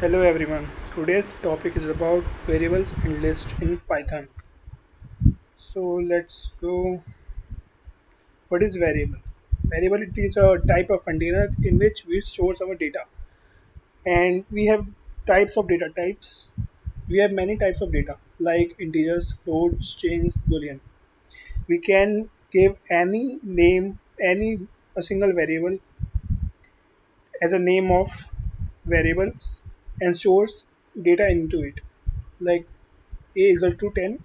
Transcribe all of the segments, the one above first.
Hello everyone. Today's topic is about variables and lists in Python. So let's go. What is variable? Variable it is a type of container in which we store our data. And we have types of data types. We have many types of data like integers, floats, strings, boolean. We can give any name, any a single variable as a name of variables and stores data into it. Like a equal to 10,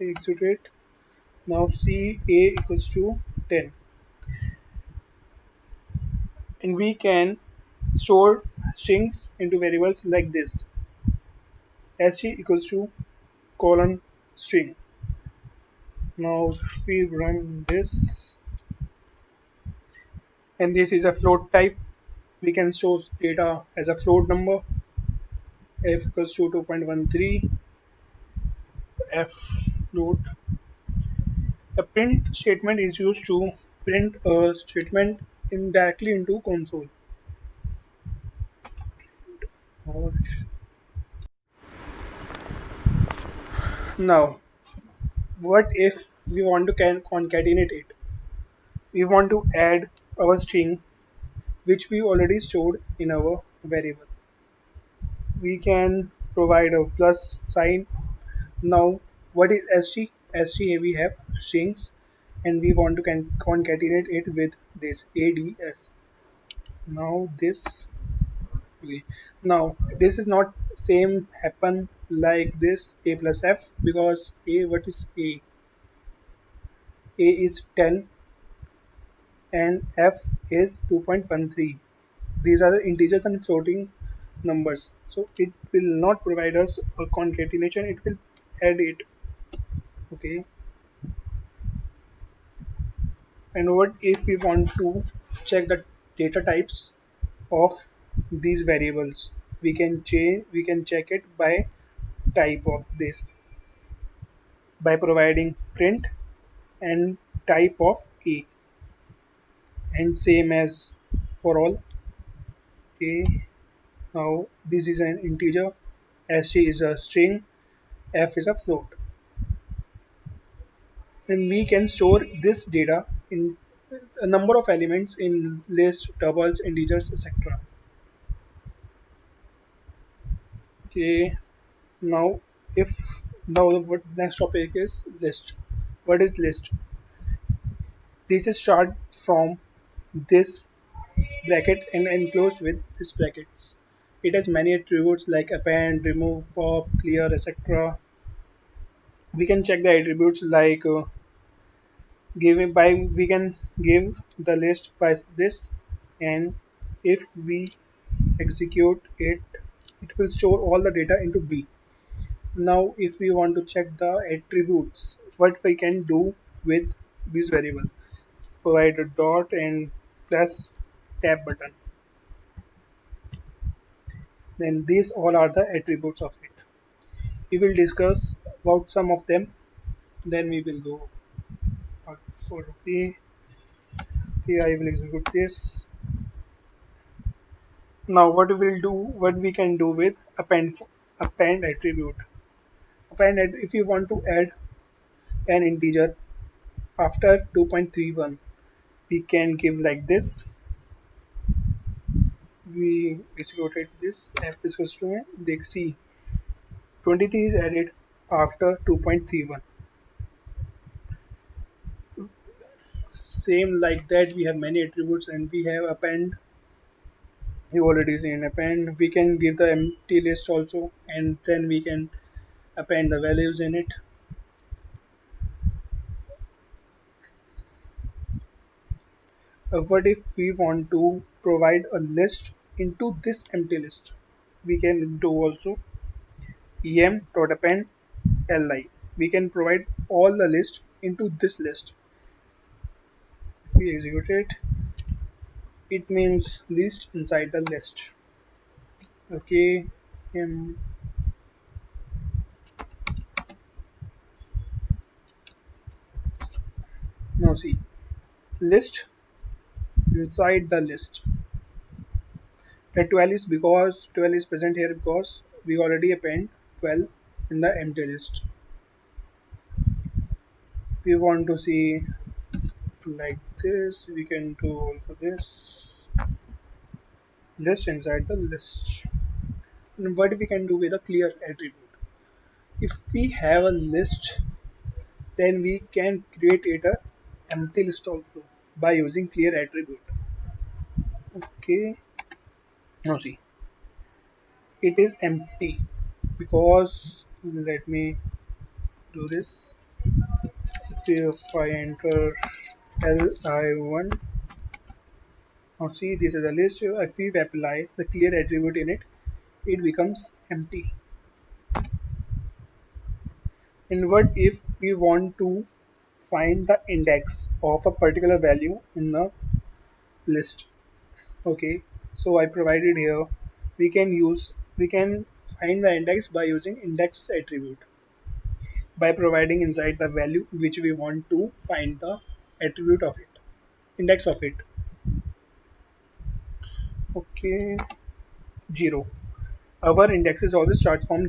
execute it. Now see a equals to 10, and we can store strings into variables like this. St equals to colon string. Now if we run this, and this is a float type, we can store data as a float number. F equals to 2.13. F float. A print statement is used to print a statement indirectly into console. Now, what if we want to concatenate it? We want to add our string which we already stored in our variable. We can provide a plus sign. Now, what is st? St we have strings and we want to concatenate it with this ads. Now this way. Now this is not same happen like this a plus f because a what is a? A is 10 and f is 2.13. These are the integers and floating numbers, so it will not provide us a concatenation, it will add it. Okay, and what if we want to check the data types of these variables? We can check it by type of this by providing print and type of a, and same as for all. Okay, now this is an integer, st is a string, f is a float, and we can store this data in a number of elements in list, tuples, integers, etc. Okay, now if now what next topic is list. What is list? This is start from this bracket and enclosed with this brackets. It has many attributes like append, remove, pop, clear, etc. We can check the attributes like giving by we can give the list by this, and if we execute it, it will store all the data into b. Now if we want to check the attributes, what we can do with this variable, provide a dot and plus tab button, then these all are the attributes of it. We will discuss about some of them, then we will go for the. Here I will execute this. Now what we can do with append attribute. If you want to add an integer after 2.31, we can give like this. We executed this f is equals to they see 23 is added after 2.31. Same like that, we have many attributes and we have append. You already seen append. We can give the empty list also, and then we can append the values in it. What if we want to provide a list into this empty list? We can do also em.append li. We can provide all the list into this list. If we execute it, it means list inside the list. Okay. Um, Now see list inside the list. The 12 is because 12 is present here because we already append 12 in the empty list. We want to see like this, we can do also this list inside the list. And what we can do with a clear attribute? If we have a list, then we can create it a empty list also by using clear attribute. Okay, now see, it is empty because let me do this. If I enter li1, now see this is a list. If we apply the clear attribute in it, it becomes empty. And what if we want to find the index of a particular value in the list? Okay, so I provided here we can find the index by using index attribute by providing inside the value which we want to find the attribute of it, index of it. Okay, 0. Our indexes always starts from